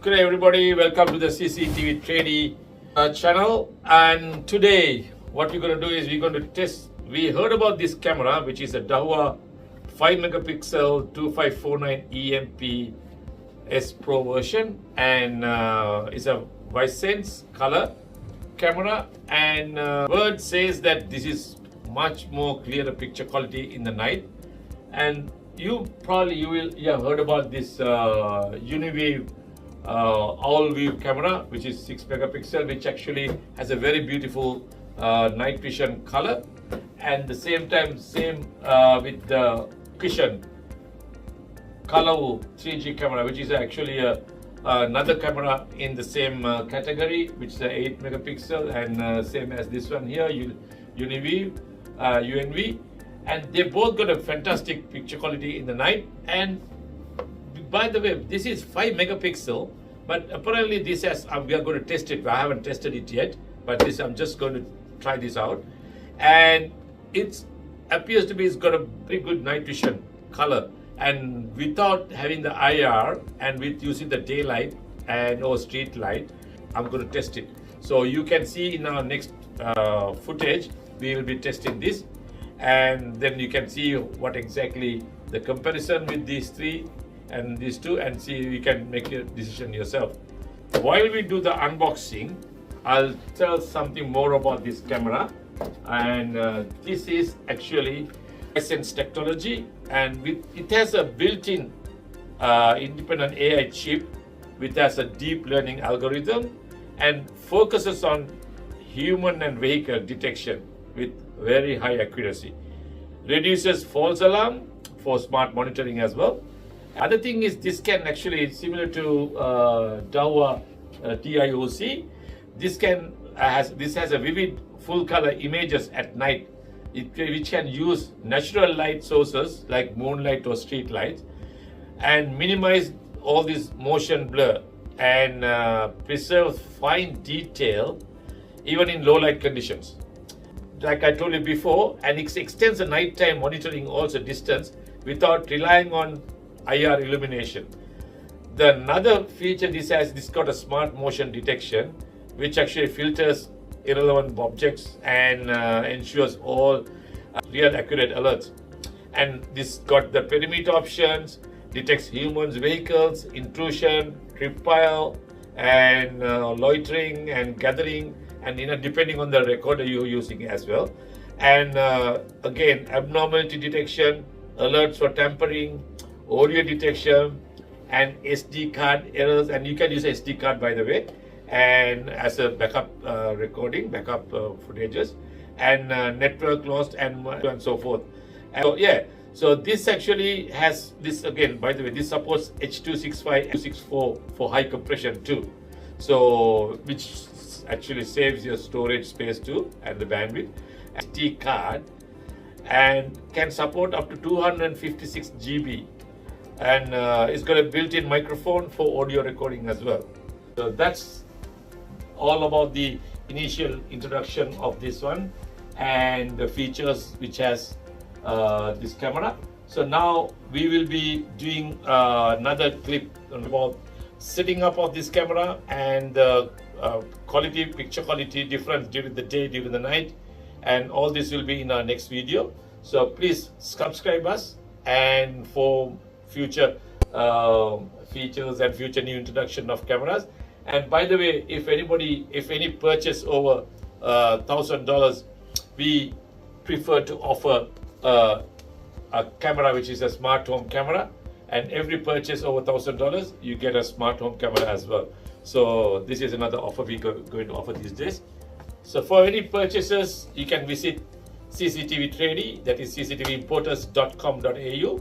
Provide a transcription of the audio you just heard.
Good day everybody, welcome to the CCTV TRADIE channel, and today what we're going to do is we're going to test. We heard about this camera, which is a Dahua 5MP 2549EMP-S-PRO version, and it's a WizSense color camera, and word says that this is much more clearer picture quality in the night. And you have heard about this UniWave all view camera, which is 6MP, which actually has a very beautiful night vision color, and the same with the Vision color 3G camera, which is actually another camera in the same category, which is a 8MP, and same as this one here, UniWave, UNV, and they both got a fantastic picture quality in the night. And by the way, this is 5MP, but apparently this has, we are going to test it. I haven't tested it yet, but this I'm just going to try this out, and it appears to be it's got a pretty good night vision color, and without having the IR and with using the daylight and or street light, I'm going to test it. So you can see in our next footage, we will be testing this, and then you can see what exactly the comparison with these three and these two, and see you can make your decision yourself. While we do the unboxing, I'll tell something more about this camera. And this is actually WizSense technology, and it has a built-in independent AI chip which has a deep learning algorithm and focuses on human and vehicle detection with very high accuracy. Reduces false alarm for smart monitoring as well. Other thing is, this can actually, similar to Dahua TIOC, this has a vivid full color images at night, which can use natural light sources like moonlight or street lights, and minimize all this motion blur, and preserve fine detail even in low light conditions. Like I told you before, and it extends the nighttime monitoring also distance without relying on IR illumination. Another feature this got a smart motion detection, which actually filters irrelevant objects and ensures all real accurate alerts. And this got the perimeter options, detects humans, vehicles, intrusion, trip pile, and loitering and gathering, and depending on the recorder you're using as well. And again, abnormality detection, alerts for tampering, audio detection, and SD card errors. And you can use SD card, by the way, and as a backup recording, backup footages, and network lost, and so forth. And so yeah, so this actually has this, again, by the way, this supports H.265 and 264 for high compression too, so which actually saves your storage space too and the bandwidth. SD card, and can support up to 256 GB, and it's got a built-in microphone for audio recording as well. So that's all about the initial introduction of this one and the features which has this camera. So now we will be doing another clip about setting up of this camera and the picture quality difference during the day, during the night, and all this will be in our next video. So please subscribe us, and for future features and future new introduction of cameras. And by the way, if any purchase over $1,000, we prefer to offer a camera which is a smart home camera, and every purchase over $1,000 you get a smart home camera as well. So this is another offer we're going to offer these days. So for any purchases, you can visit CCTV TRADIE, that is cctvimporters.com.au,